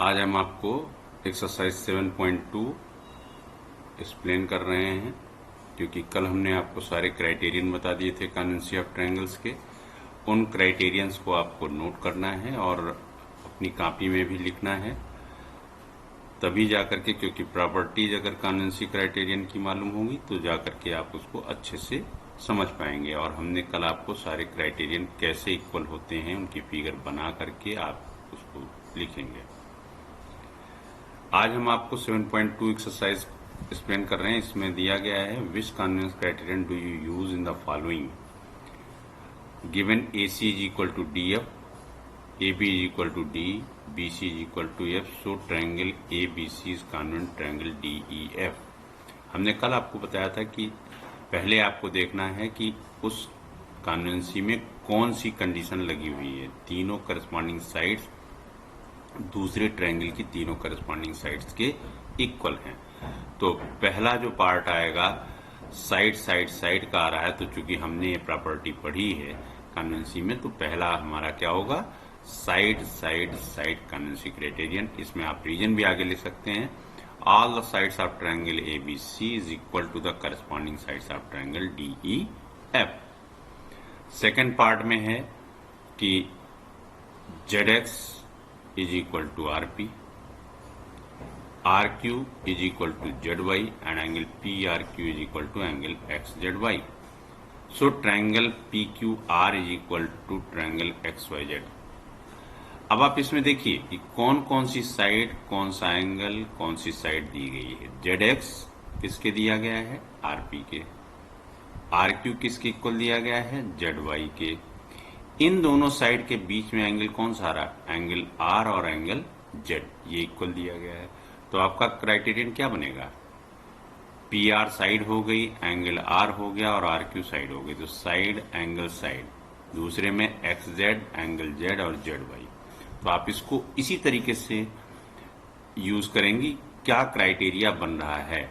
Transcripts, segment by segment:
आज हम आपको एक्सरसाइज 7.2 एक्सप्लेन कर रहे हैं, क्योंकि कल हमने आपको सारे क्राइटेरियन बता दिए थे कॉन्वेंसी ऑफ ट्रायंगल्स के। उन क्राइटेरियंस को आपको नोट करना है और अपनी कॉपी में भी लिखना है, तभी जाकर के, क्योंकि प्रॉपर्टीज अगर कॉन्वेंसी क्राइटेरियन की मालूम होगी तो जाकर के आप उसको अच्छे से समझ पाएंगे। और हमने कल आपको सारे क्राइटेरियन कैसे इक्वल होते हैं उनकी फिगर बना करके आप उसको लिखेंगे। आज हम आपको 7.2 एक्सरसाइज एक्सप्लेन कर रहे हैं। इसमें दिया गया है which congruence criterion do you use in the following. Given AC is equal to DF, AB is equal to D, BC is equal to F, so triangle ABC is कॉन्वेंस triangle DEF। हमने कल आपको बताया था कि पहले आपको देखना है कि उस कॉन्वेंसी में कौन सी कंडीशन लगी हुई है। तीनों करस्पॉन्डिंग साइड्स दूसरे ट्रायंगल की तीनों करस्पॉन्डिंग साइड्स के इक्वल हैं। तो पहला जो पार्ट आएगा साइड साइड साइड का आ रहा है, तो चूंकि हमने ये प्रॉपर्टी पढ़ी है कॉन्वेंसी में, तो पहला हमारा क्या होगा, side side side congruency criterion. इसमें आप रीजन भी आगे लिख सकते हैं। All the sides of triangle ABC is equal to the corresponding sides of triangle DEF। Second part में है कि ZX is equal to RP, RQ is equal to ZY and angle PRQ is equal to angle XZY. So triangle PQR is equal to triangle XYZ. अब आप इसमें देखिए कि कौन कौन सी साइड, कौन सा एंगल, कौन सी साइड दी गई है। ZX किसके दिया गया है, RP के। RQ किसके इक्वल दिया गया है, ZY के। इन दोनों साइड के बीच में एंगल कौन सा आ रहा है, एंगल R और एंगल Z, ये इक्वल दिया गया है। तो आपका क्राइटेरियन क्या बनेगा, PR साइड हो गई, एंगल R हो गया और RQ साइड हो गई। तो साइड एंगल साइड, दूसरे में XZ एंगल Z और ZY। तो आप इसको इसी तरीके से यूज करेंगी। क्या क्राइटेरिया बन रहा है,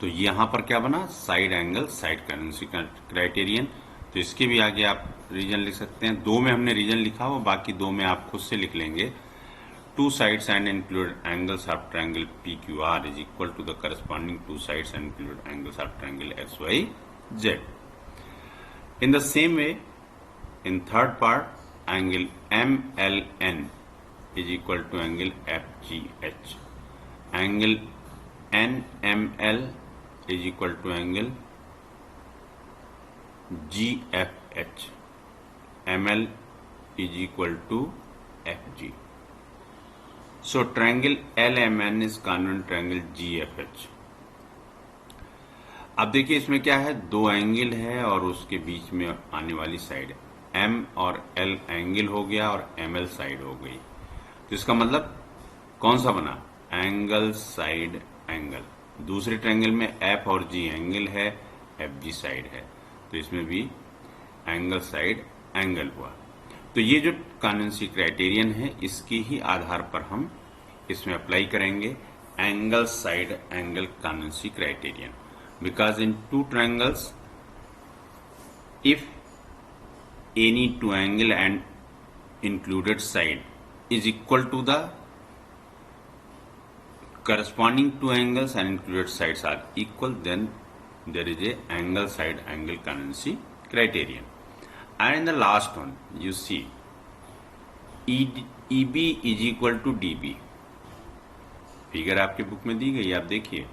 तो यहां पर क्या बना, side angle side congruency criterion. तो इसके भी आगे आप रीजन लिख सकते हैं। दो में हमने रीजन लिखा हुआ, बाकी दो में आप खुद से लिख लेंगे। Two sides and included angles of triangle PQR is equal to the corresponding two sides and included angles of triangle XYZ। In the same way, in third part, angle MLN is equal to angle FGH, angle NML is equal to angle GFH, ML is equal to FG. So triangle LMN is congruent triangle GFH. अब देखिए इसमें क्या है, दो angle है और उसके बीच में आने वाली साइड है। M और L एंगल हो गया और ML साइड हो गई। तो इसका मतलब कौन सा बना, एंगल साइड एंगल। दूसरे ट्रायंगल में F और G एंगल है, FG साइड है, तो इसमें भी एंगल साइड एंगल हुआ। तो ये जो कॉन्वेंसी क्राइटेरियन है, इसके ही आधार पर हम इसमें अप्लाई करेंगे angle side angle congruency criterion. Because in two triangles, if any two angle and included side is equal to the corresponding two angles and included sides are equal, then there is a angle side angle congruency criterion. And in the last one you see EB is equal to DB। Figure आपके book में दी गई, आप देखिए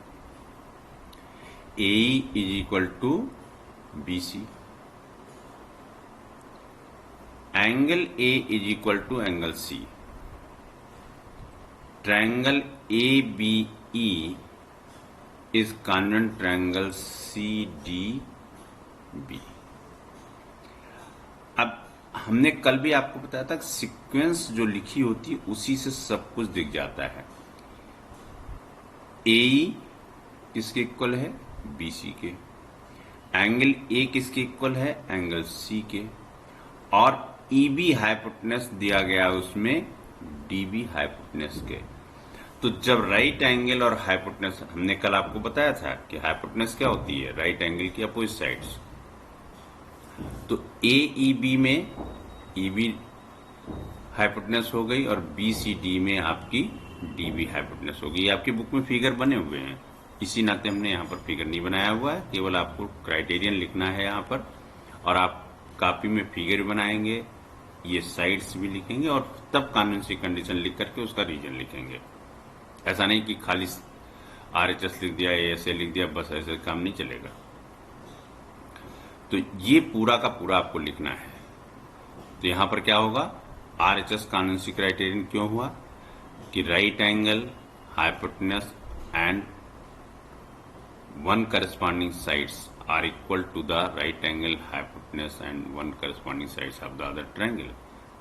AE is equal to BC, angle A is equal to angle C, triangle ABE is congruent triangle CDB। अब हमने कल भी आपको बताया था कि सीक्वेंस जो लिखी होती है उसी से सब कुछ दिख जाता है। AE किसके इक्वल है, BC के। एंगल A किसके इक्वल है, एंगल C के। और EB हाइपोटेनस दिया गया उसमें DB हाइपोटेनस के। तो जब राइट एंगल और हाइपोटेनस, हमने कल आपको बताया था कि हाइपोटेनस क्या होती है, राइट एंगल की अपोजिट साइड्स। तो AEB में EB हाइपोटेनस हो गई और BCD में आपकी DB हाइपोटेनस हो गई। ये आपकी बुक में फिगर बने हुए हैं, इसी नाते हमने यहाँ पर फिगर नहीं बनाया हुआ है, केवल आपको क्राइटेरियन लिखना है यहाँ पर, और आप कॉपी में फिगर बनाएंगे, ये साइड्स भी लिखेंगे और तब कॉन्वेंसी कंडीशन लिख करके उसका रीजन लिखेंगे। ऐसा नहीं कि खाली RHS लिख दिया, ASA लिख दिया, बस ऐसे काम नहीं चलेगा। तो ये पूरा का पूरा आपको लिखना है। तो यहां पर क्या होगा, RHS कॉन्वेंसी क्राइटेरियन क्यों हुआ कि right angle, hypotenuse and one corresponding sides are equal to the right angle, hypotenuse and one corresponding sides of the other triangle,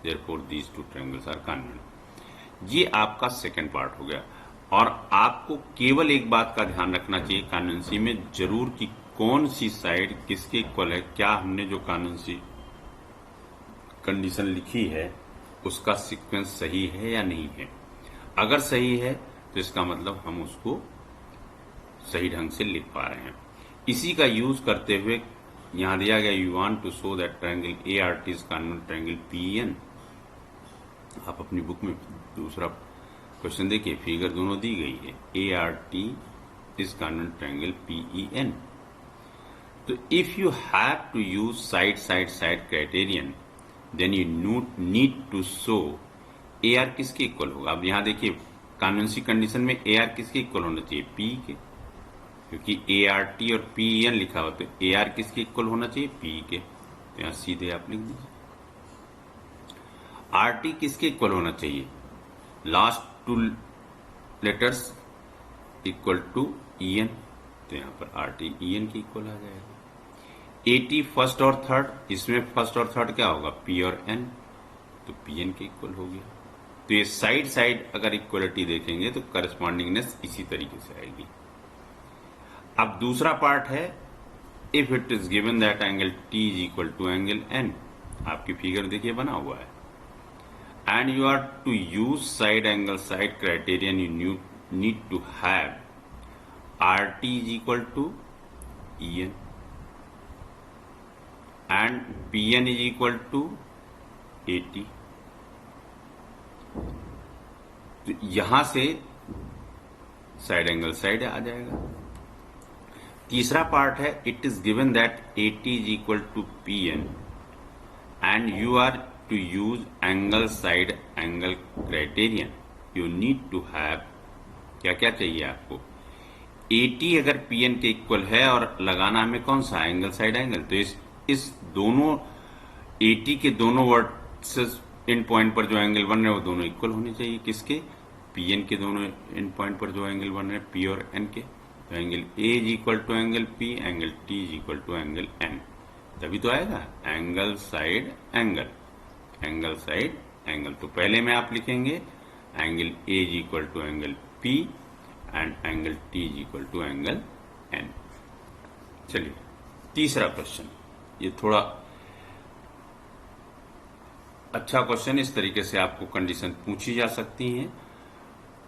therefore these two triangles are congruent. ये आपका सेकंड पार्ट हो गया। और आपको केवल एक बात का ध्यान रखना चाहिए कॉन्वेंसी में जरूर कि कौन सी साइड किसके इक्वल है, क्या हमने जो कॉन्वेंसी कंडीशन लिखी है उसका सीक्वेंस सही है या नहीं है। अगर सही है तो इसका मतलब हम उसको सही ढंग से लिख पा रहे हैं। इसी का यूज करते हुए यहां दिया गया, you want to show that triangle ART is congruent triangle PEN। आप अपनी बुक में दूसरा क्वेश्चन देखिए, फिगर दोनों दी गई है, ART is congruent triangle PEN। तो if you have to use side side side criterion then you need to show AR किसके इक्वल होगा। अब यहां देखिए कॉन्वेंसी कंडीशन में AR किसके इक्वल होना चाहिए, P के, क्योंकि ART और PEN लिखा हुआ, तो AR किसके इक्वल होना चाहिए, P के। तो यहां सीधे आप लिख दीजिए। RT किसके इक्वल होना चाहिए, last two letters equal to EN, तो यहां पर RT EN के इक्वल आ जाएगा। AT फर्स्ट और थर्ड, इसमें फर्स्ट और थर्ड क्या होगा, P और N, तो PN के इक्वल हो गया। तो ये साइड साइड अगर इक्वलिटी देखेंगे तो करस्पॉन्डिंगनेस इसी तरीके से आएगी। अब दूसरा पार्ट है, if it is given that angle T is equal to angle N, आपकी फिगर देखिए बना हुआ है, and you are to use side angle side criterion, you need to have RT is equal to EN and PN is equal to AT। तो यहां से side angle side आ जाएगा। तीसरा पार्ट है, it is given that AT is equal to PN and you are to use angle side angle criterion, you need to have, क्या क्या चाहिए आपको, AT अगर PN के इक्वल है और लगाना हमें कौन सा, एंगल साइड एंगल, तो इस दोनों AT के दोनों वर्सेस इन पॉइंट पर जो एंगल बन रहे हैं वो दोनों इक्वल होने चाहिए, किसके, PN के दोनों इन पॉइंट पर जो एंगल बन रहे हैं P और N के। तो angle A is equal to angle P, angle T is equal to angle N, तभी तो आएगा angle side angle, angle side angle. तो पहले में आप लिखेंगे angle A is equal to angle P and angle T is equal to angle N। चलिए तीसरा क्वेश्चन, ये थोड़ा अच्छा क्वेश्चन, इस तरीके से आपको कंडीशन पूछी जा सकती हैं।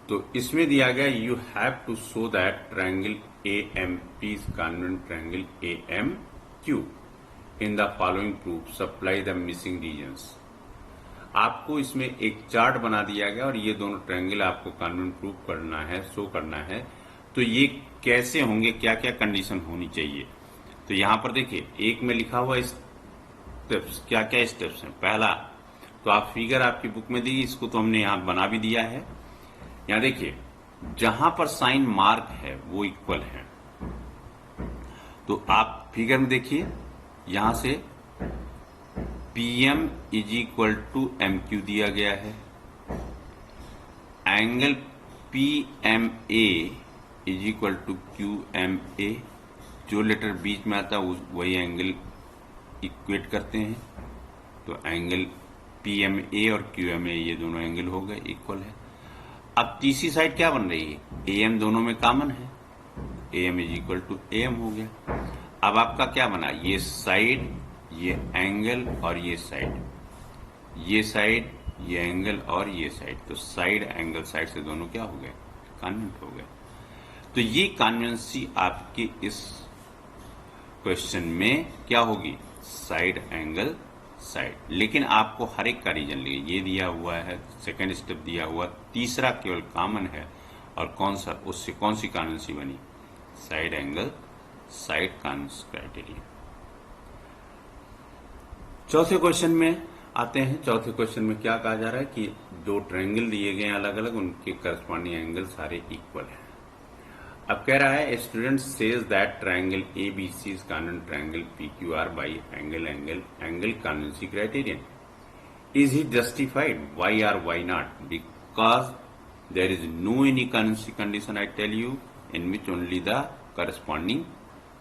तो इसमें दिया गया, you have to show that triangle AMP is congruent triangle AMQ in the following proof, supply the missing reasons. आपको इसमें एक चार्ट बना दिया गया और ये दोनों ट्रायंगल आपको कॉन्वेंट प्रूफ करना है, शो करना है। तो ये कैसे होंगे, क्या क्या कंडीशन होनी चाहिए। तो यहां पर देखिए एक में लिखा हुआ स्टेप्स, क्या क्या स्टेप्स हैं। पहला तो आप फिगर आपकी बुक में दी, इसको तो हमने यहां बना भी दिया है। यहां देखिए जहां पर साइन मार्क है वो इक्वल है, तो आप फिगर में देखिए यहां से PM is equal to MQ दिया गया है, angle PMA is equal to QMA, जो लेटर बीच में आता है वही एंगल इक्वेट करते हैं। तो एंगल PMA और QMA ये दोनों एंगल हो गए, इक्वल है। अब तीसरी साइड क्या बन रही है, AM दोनों में कॉमन है, AM is equal to AM हो गया। अब आपका क्या बना, ये साइड, ये एंगल और ये साइड, ये साइड, ये एंगल और ये साइड, तो साइड एंगल साइड से दोनों क्या हो गए, कॉन्वेंट हो गए। तो ये कॉन्वेंसी आपके इस क्वेश्चन में क्या होगी, साइड एंगल साइड। लेकिन आपको हर एक का रीजन लिखिए, ये दिया हुआ है, सेकंड स्टेप दिया हुआ, तीसरा केवल कॉमन है, और कौन सा, उससे कौन सी कॉन्वेंसी बनी, side angle side conveyance criteria. चौथे क्वेश्चन में आते हैं। चौथे क्वेश्चन में क्या कहा जा रहा है कि दो ट्रायंगल दिए गए हैं अलग अलग, उनके करस्पॉन्डिंग एंगल सारे इक्वल हैं। अब कह रहा है student says that triangle ABC is congruent triangle PQR by angle congruency criterion. Is he justified? Why or why not? Because there is no any convention condition, I tell you, in which only the corresponding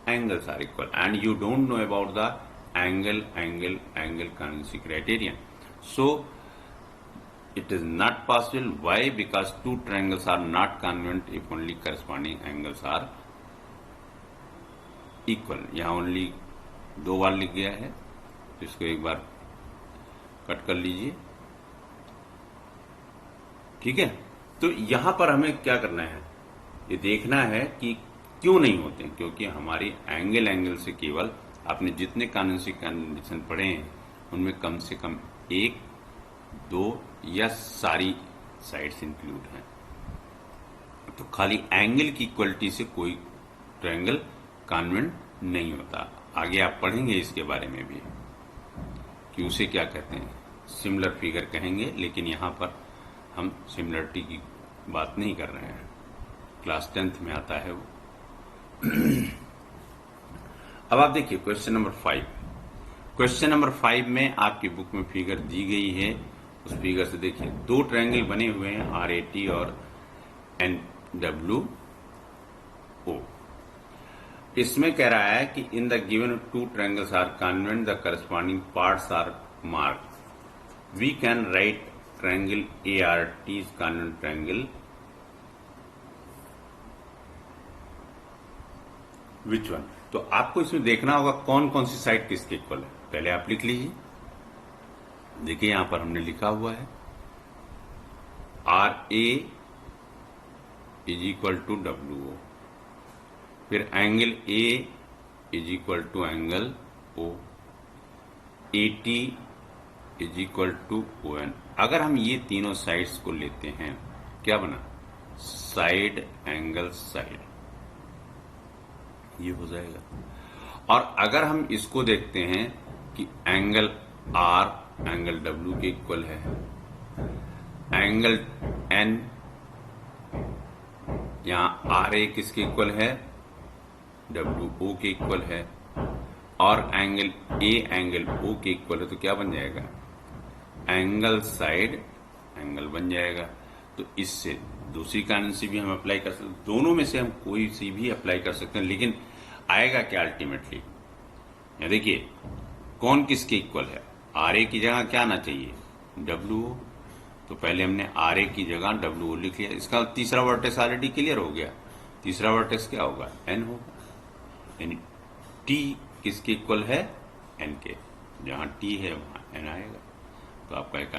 angles are equal, and you don't know about the angle convention criterion. So it is not possible. Why? Because two triangles are not congruent if only corresponding angles are equal. यहाँ only दो बार लिख गया है, तो इसको एक बार cut कर लीजिए, ठीक है। तो यहां पर हमें क्या करना है, ये देखना है कि क्यों नहीं होते हैं, क्योंकि हमारी एंगल से केवल आपने जितने कॉन्वेंसी कंडीशन पढ़े हैं उनमें कम से कम एक, दो या सारी साइड्स इंक्लूड हैं। तो खाली एंगल की इक्वलिटी से कोई ट्रायंगल कॉन्वेंट नहीं होता। आगे आप पढ़ेंगे इसके बारे में भी कि उसे क्या कहते हैं, सिमिलर फिगर कहेंगे, लेकिन यहां पर हम सिमिलरिटी की बात नहीं कर रहे हैं, क्लास 10th में आता है वो। अब आप देखिए क्वेश्चन नंबर 5। क्वेश्चन नंबर 5 में आपकी बुक में फिगर दी गई है, उस फिगर से देखिए दो ट्रायंगल बने हुए हैं RAT और NWO। इसमें कह रहा है कि in the given two triangles are congruent, the corresponding parts are marked. We can write triangle ART is congruent triangle which one. तो आपको इसमें देखना होगा कौन कौन सी साइड किसके इक्वल है। पहले आप लिख लीजिए, देखिए यहां पर हमने लिखा हुआ है RA is equal to WO, फिर angle A is equal to angle O, AT is equal to ON। अगर हम ये तीनों साइड्स को लेते हैं, क्या बना, साइड एंगल साइड, ये हो जाएगा। और अगर हम इसको देखते हैं कि एंगल R एंगल W के इक्वल है, एंगल N यहां RA किसके इक्वल है, WO के इक्वल है, और एंगल A एंगल O के इक्वल है, तो क्या बन जाएगा, एंगल साइड एंगल बन जाएगा। तो इससे दूसरी कॉन्वेंसी भी हम अप्लाई कर सकते हैं, दोनों में से हम कोई सी भी अप्लाई कर सकते हैं, लेकिन आएगा क्या अल्टीमेटली। या देखिए कौन किसके इक्वल है, RA की जगह क्या आना चाहिए, WO। तो पहले हमने RA की जगह WO लिख लिया, इसका तीसरा वर्टेक्स ऑलरेडी क्लियर हो गया। तीसरा वर्टेक्स क्या होगा, N होगा, यानी T किसके इक्वल है, N के, जहां T है वहां N आएगा। तो आपका एक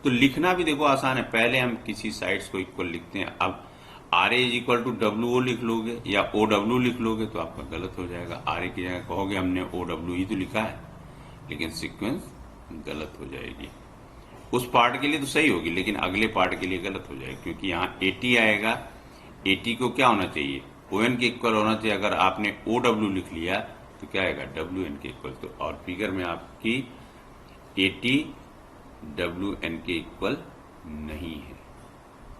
तो लिखना भी देखो आसान है, पहले हम किसी साइड्स को इक्वल लिखते हैं। अब RA is equal to WO लिख लोगे या OW लिख लोगे तो आपका गलत हो जाएगा। RA की जगह कहोगे हमने OW ही तो लिखा है, लेकिन सीक्वेंस गलत हो जाएगी। उस पार्ट के लिए तो सही होगी, लेकिन अगले पार्ट के लिए गलत हो जाएगी, क्योंकि यहाँ AT आएगा। AT को क्या होना चाहिए, ON के इक्वल होना चाहिए। अगर आपने OW लिख लिया तो क्या आएगा, WN के इक्वल। तो और फिगर में आपकी AT WN के इक्वल नहीं है,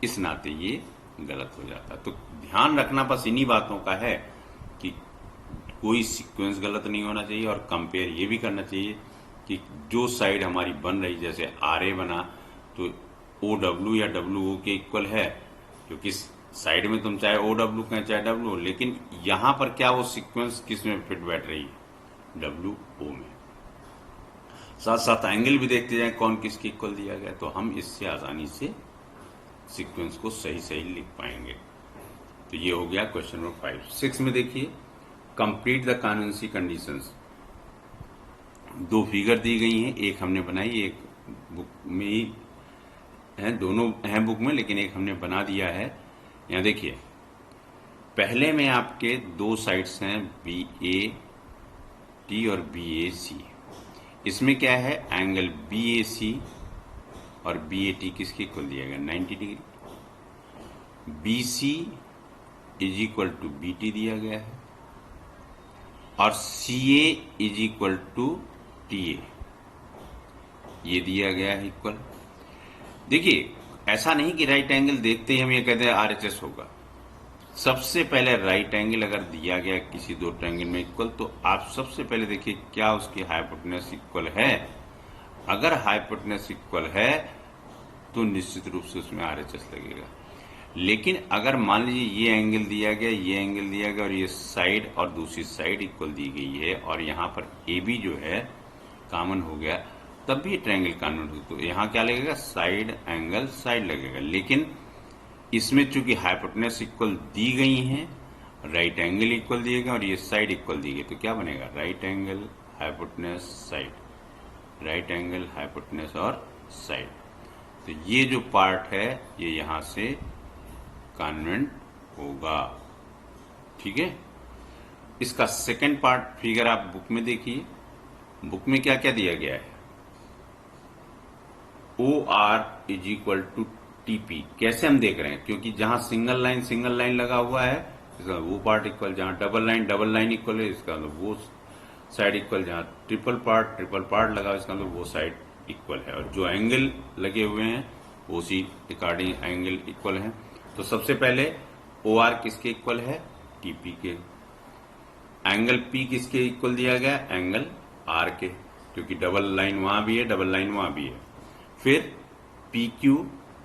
इस नाते ये गलत हो जाता। तो ध्यान रखना बस इन्हीं बातों का है कि कोई सीक्वेंस गलत नहीं होना चाहिए, और कंपेयर ये भी करना चाहिए कि जो साइड हमारी बन रही, जैसे RA बना तो OW या WO के इक्वल है, क्योंकि साइड में तुम चाहे OW कहें चाहे WO, लेकिन यहां पर क्या वो सीक्वेंस किस में फिट बैठ रही है, WO में। साथ साथ एंगल भी देखते जाएं कौन किसके इक्वल दिया गया, तो हम इससे आसानी से सीक्वेंस को सही सही लिख पाएंगे। तो ये हो गया क्वेश्चन नंबर 5। 6 में देखिए, कंप्लीट द कॉन्वेंसी कंडीशंस। दो फिगर दी गई हैं, एक हमने बनाई, एक बुक में ही है, दोनों हैं बुक में, लेकिन एक हमने बना दिया है। यहाँ देखिए पहले में आपके दो साइड्स हैं BAT और BAC। इसमें क्या है, एंगल BAC और BAT किसके इक्वल दिया गया, 90 degree. BC is equal to BT दिया गया है और CA is equal to TA ये दिया गया है इक्वल। देखिए, ऐसा नहीं कि राइट एंगल देखते ही हम ये कहते हैं RHS होगा। सबसे पहले राइट एंगल अगर दिया गया किसी दो ट्रायंगल में इक्वल, तो आप सबसे पहले देखिए क्या उसकी हाइपोटेनस इक्वल है। अगर हाइपोटेनस इक्वल है तो निश्चित रूप से उसमें RHS लगेगा। लेकिन अगर मान लीजिए ये एंगल दिया गया, ये एंगल दिया गया और ये साइड और दूसरी साइड इक्वल दी गई है और यहाँ पर AB जो है कॉमन हो गया, तब भी ट्रायंगल कॉन्वेंट हो, तो यहाँ क्या लगेगा, साइड एंगल साइड लगेगा। लेकिन इसमें चूंकि हाइपोटेनस इक्वल दी गई है, राइट एंगल इक्वल दिए गए और ये साइड इक्वल दी गई, तो क्या बनेगा, right angle hypotenuse side, right angle hypotenuse और साइड। तो ये जो पार्ट है ये यहां से कॉन्वेंट होगा। ठीक है। इसका सेकंड पार्ट फिगर आप बुक में देखिए। बुक में क्या क्या दिया गया है, OR is equal to TP। कैसे हम देख रहे हैं, क्योंकि जहां सिंगल लाइन लगा हुआ है इसका वो पार्ट इक्वल, जहां डबल लाइन इक्वल है इसका मतलब वो साइड इक्वल, जहां ट्रिपल पार्ट लगा इसका मतलब वो साइड इक्वल है, और जो एंगल लगे हुए हैं वो उसी अकॉर्डिंग एंगल इक्वल है। तो सबसे पहले OR किसके इक्वल है, TP के। एंगल P किसके इक्वल दिया गया, एंगल R के, क्योंकि डबल लाइन वहां भी है, डबल लाइन वहां भी है। फिर PQ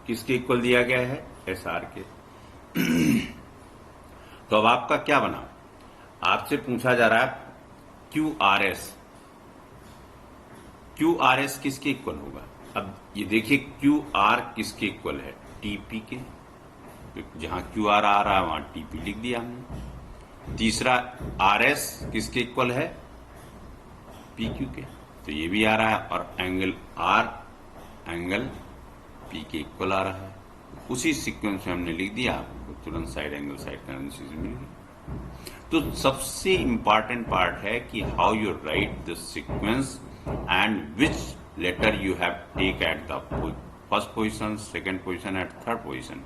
किसके इक्वल दिया गया है, SR के। तो अब आपका क्या बना, आपसे पूछा जा रहा है QRS किसके इक्वल होगा। अब ये देखिए QR किसके इक्वल है, TP के। जहां QR आ रहा है वहां TP लिख दिया हमने। तीसरा RS किसके इक्वल है, PQ के, तो ये भी आ रहा है, और एंगल R एंगल P के इक्वल आ रहा है। उसी सीक्वेंस में हमने लिख दिया, आपको तुरंत साइड एंगल साइड करेंसी से मिल गई। तो सबसे इंपॉर्टेंट पार्ट है कि how you write the sequence and which letter you have take at the first position, second position, at third position.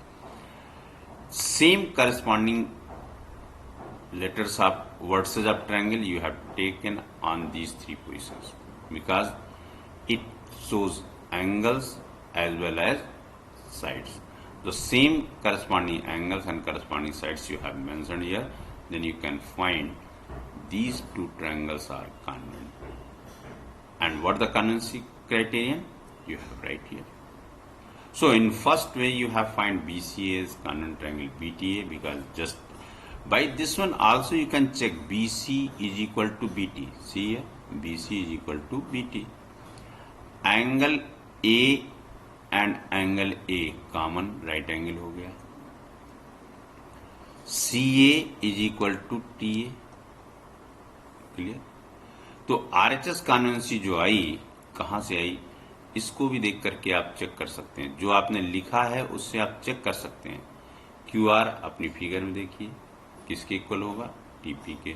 Same corresponding letters of vertices of triangle you have taken on these three positions, because it shows angles as well as sides. The same corresponding angles and corresponding sides you have mentioned here, then you can find these two triangles are congruent. And what the congruency criterion you have right here. So in first way you have find BCA is congruent triangle BTA, because just by this one also you can check BC is equal to BT. See here, BC is equal to BT. Angle A and angle A common right angle हो गया। CA is equal to TA, clear. तो RHS कॉन्वेंसी जो आई कहां से आई, इसको भी देख करके आप चेक कर सकते हैं। जो आपने लिखा है उससे आप चेक कर सकते हैं। QR अपनी फिगर में देखिए किसके इक्वल होगा, TP के।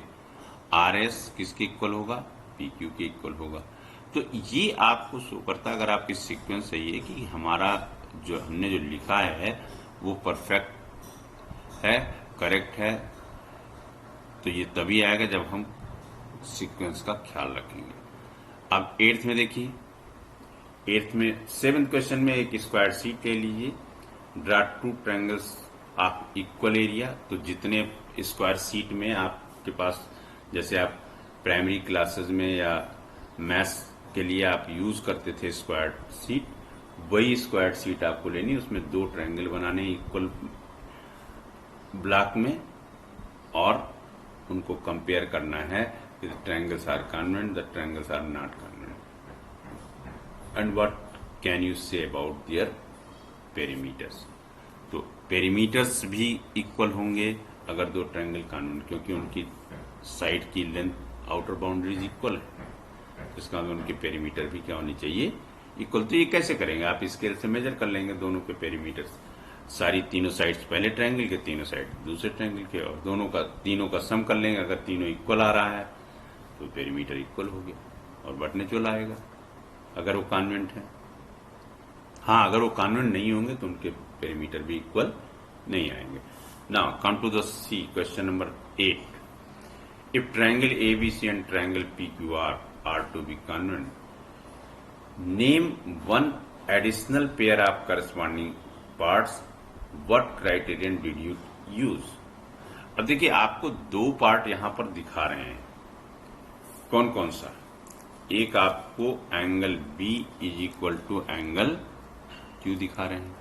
RS किसके इक्वल होगा, PQ के इक्वल होगा। तो ये आपको शो करता है, अगर आपकी सीक्वेंस सही है, कि हमारा जो हमने जो लिखा है वो परफेक्ट है, करेक्ट है। तो ये तभी आएगा जब हम सीक्वेंस का ख्याल रखेंगे। अब 8th में देखिए, 8th में 7th क्वेश्चन में एक स्क्वायर शीट ले लीजिए, draw two triangles of equal area. तो जितने स्क्वायर शीट में आपके पास, जैसे आप प्राइमरी क्लासेस में या मैथ्स के लिए आप यूज करते थे स्क्वायर शीट, वही स्क्वायर शीट आपको लेनी, उसमें दो ट्रायंगल बनाने इक्वल ब्लॉक में, और उनको कंपेयर करना है कि the triangles are congruent, the triangles are not congruent, and what can you say about their perimeters. तो पेरीमीटर्स भी इक्वल होंगे अगर दो ट्रायंगल कॉन्वेंट, क्योंकि उनकी साइड की लेंथ, आउटर बाउंड्रीज इक्वल है, इसका मतलब उनके पेरीमीटर भी क्या होनी चाहिए, इक्वल। तो ये कैसे करेंगे, आप स्केल से मेजर कर लेंगे दोनों के पेरीमीटर्स, सारी तीनों साइड्स पहले ट्रायंगल के, तीनों साइड दूसरे ट्रायंगल के, और तीनों का सम कर लेंगे। अगर तीनों इक्वल आ रहा है तो पेरीमीटर इक्वल हो गया। और बट नेचुरल आएगा अगर वो कॉन्वेंट है। हाँ, अगर वो कॉन्वेंट नहीं होंगे तो उनके पेरीमीटर भी इक्वल नहीं आएंगे। Now come to the C, question number 8। If triangle ABC and triangle PQR are to be congruent, name one additional pair of corresponding parts. What criterion did you use? अब देखिए, आपको दो part यहां पर दिखा रहे हैं। कौन कौन सा? एक आपको angle B is equal to angle Q दिखा रहे हैं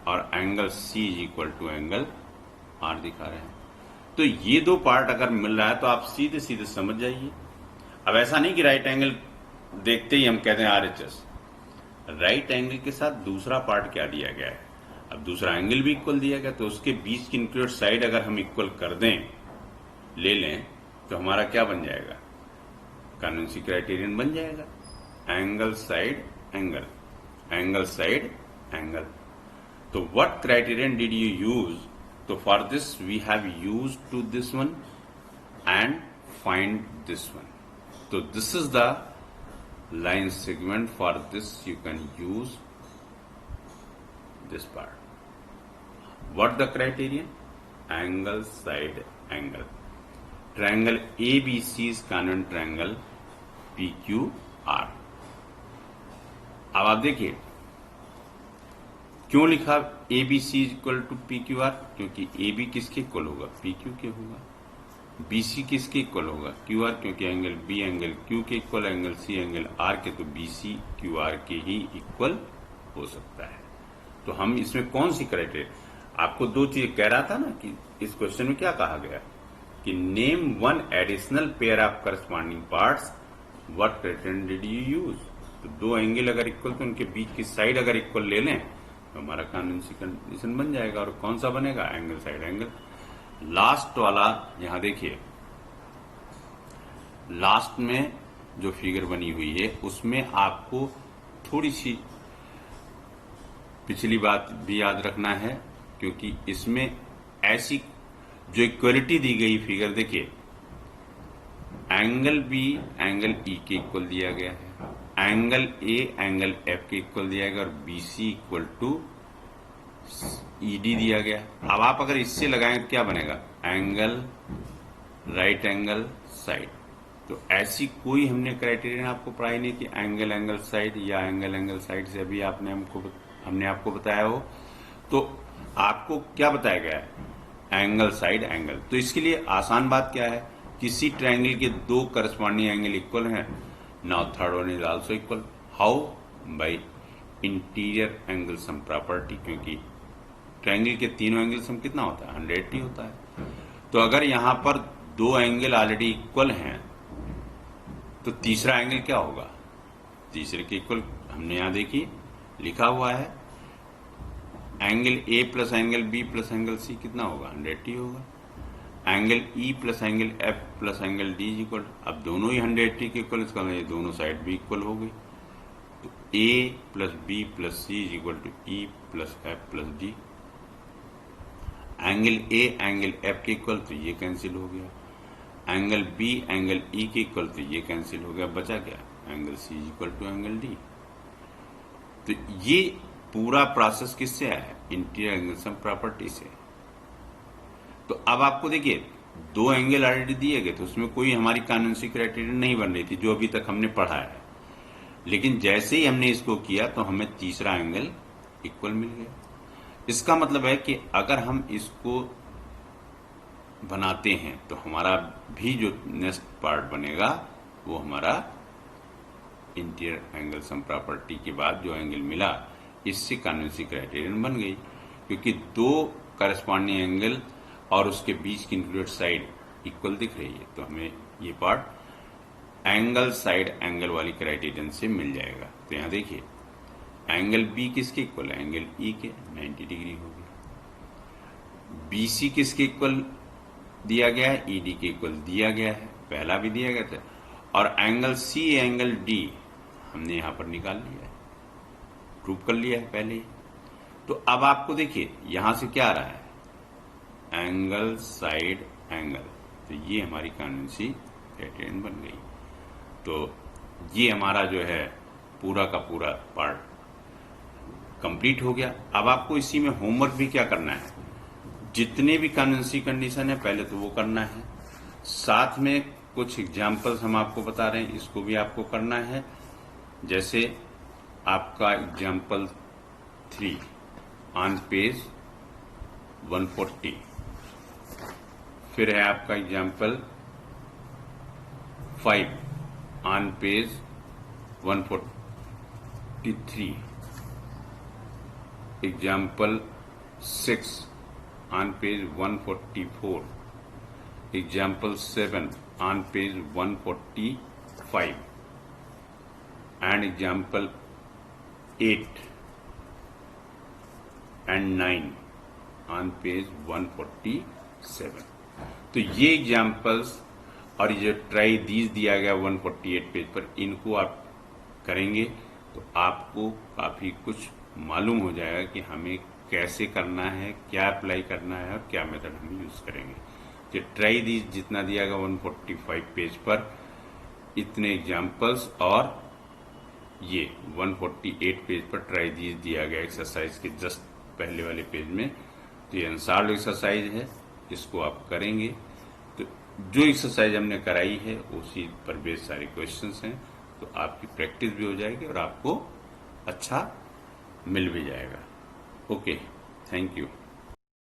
और angle C is equal to angle R दिखा रहे हैं। तो ये दो पार्ट अगर मिल रहा है तो आप सीधे सीधे समझ जाइए। अब ऐसा नहीं कि राइट एंगल देखते ही हम कहते हैं RHS। राइट एंगल के साथ दूसरा पार्ट क्या दिया गया है? अब दूसरा एंगल भी इक्वल दिया गया, तो उसके बीच की इंक्लूड साइड अगर हम इक्वल कर दें, ले लें, तो हमारा क्या बन जाएगा? कॉन्वेंसी क्राइटेरियन बन जाएगा। Angle side angle, angle side angle. तो what criterion did you use? तो for this we have use to this one and find this one. तो this is the line segment. For this you can use this part. What the criterion? Angle side angle. Triangle ABC is congruent triangle PQR. अब आप देखिए क्यों लिखा ABC is equal to PQR? क्योंकि AB किसके equal होगा? PQ के होगा। BC किसके इक्वल होगा? QR, क्योंकि एंगल B एंगल Q के equal, angle C angle R के, तो BC QR के ही इक्वल हो सकता है। तो हम इसमें कौन सी क्राइटेरिया? आपको दो चीजें कह रहा था ना कि इस क्वेश्चन में क्या कहा गया कि name one additional pair of corresponding parts, what criterion did you use? तो दो एंगल अगर इक्वल तो उनके बीच की साइड अगर इक्वल ले लें तो हमारा कॉन्वेंसी कंडीशन बन जाएगा। और कौन सा बनेगा? Angle side angle. लास्ट वाला यहां देखिए, लास्ट में जो फिगर बनी हुई है उसमें आपको थोड़ी सी पिछली बात भी याद रखना है, क्योंकि इसमें ऐसी जो इक्वलिटी दी गई फिगर देखिए, एंगल B एंगल E के इक्वल दिया गया है, एंगल A एंगल F के इक्वल दिया गया और BC इक्वल टू ED दिया गया। अब आप अगर इससे लगाएं तो क्या बनेगा? Angle right angle side. तो ऐसी कोई हमने क्राइटेरियन आपको पढ़ाई नहीं कि एंगल एंगल साइड या एंगल एंगल साइड से अभी हमने आपको बताया हो। तो आपको क्या बताया गया है? Angle side angle. तो इसके लिए आसान बात क्या है? किसी ट्रायंगल के दो करस्पॉन्डिंग एंगल इक्वल हैं, now third one is also equal. How? Bye interior angle sum property. क्योंकि ट्रायंगल के तीनों एंगल सम कितना होता है? 180 होता है। तो अगर यहां पर दो एंगल ऑलरेडी इक्वल हैं तो तीसरा एंगल क्या होगा? तीसरे के इक्वल हमने यहां देखिए लिखा हुआ है, angle A plus angle B plus angle C कितना होगा? 180 होगा। Angle E plus angle F plus angle D is equal, अब दोनों ही 180 के इक्वल, इसका मतलब ये दोनों साइड भी इक्वल हो गई। तो A plus B plus C is equal to E plus F plus D। Angle A angle F के इक्वल, तो ये कैंसिल हो गया। एंगल B एंगल E के इक्वल, तो ये कैंसिल हो गया। बचा क्या? Angle C is equal to angle D। तो ये पूरा प्रोसेस किससे आया है? इंटीरियर एंगल सम प्रॉपर्टी से। तो अब आपको देखिए दो एंगल ऑलरेडी दिए गए, तो उसमें कोई हमारी कॉन्वेंसी क्राइटेरियन नहीं बन रही थी जो अभी तक हमने पढ़ा है। लेकिन जैसे ही हमने इसको किया तो हमें तीसरा एंगल इक्वल मिल गया। इसका मतलब है कि अगर हम इसको बनाते हैं तो हमारा भी जो नेक्स्ट पार्ट बनेगा वो हमारा इंटीरियर एंगल सम प्रॉपर्टी के बाद जो एंगल मिला, इससे कॉन्वेंसी क्राइटेरियन बन गई। क्योंकि दो करस्पॉन्डिंग एंगल और उसके बीच की इंक्लूडेड साइड इक्वल दिख रही है, तो हमें ये पार्ट एंगल साइड एंगल वाली क्राइटेरियन से मिल जाएगा। तो यहां देखिए एंगल B किसके इक्वल है? एंगल E के, 90 डिग्री हो गया। BC किसके इक्वल दिया गया है? ED के इक्वल दिया गया है, पहला भी दिया गया था। और एंगल C एंगल D हमने यहां पर निकाल लिया है, प्रूव कर लिया है पहले ही। तो अब आपको देखिए यहां से क्या आ रहा है? Angle side angle. तो ये हमारी कॉन्वेंसी क्राइटेरियन बन गई। तो ये हमारा जो है पूरा का पूरा पार्ट कंप्लीट हो गया। अब आपको इसी में होमवर्क भी क्या करना है, जितने भी कन्वेंसी कंडीशन है पहले तो वो करना है, साथ में कुछ एग्जाम्पल्स हम आपको बता रहे हैं, इसको भी आपको करना है। जैसे आपका एग्जाम्पल 3 ऑन पेज 140, फिर है आपका example 5 on page 143, example 6 on page 144, example 7 on page 145, and example 8 and 9 on page 147। तो ये एग्जाम्पल्स और ये ट्राई दीज दिया गया 148 पेज पर, इनको आप करेंगे तो आपको काफी कुछ मालूम हो जाएगा कि हमें कैसे करना है, क्या अप्लाई करना है और क्या मेथड हम यूज करेंगे। तो ट्राई दीज जितना दिया गया 145 पेज पर, इतने एग्जाम्पल्स, और ये 148 पेज पर ट्राई दीज दिया गया एक्सरसाइज के जस्ट पहले वाले पेज में। तो ये अनसॉल्व्ड एक्सरसाइज है, इसको आप करेंगे तो जो एक्सरसाइज हमने कराई है उसी पर बेस सारे क्वेश्चंस हैं, तो आपकी प्रैक्टिस भी हो जाएगी और आपको अच्छा मिल भी जाएगा। Okay, thank you.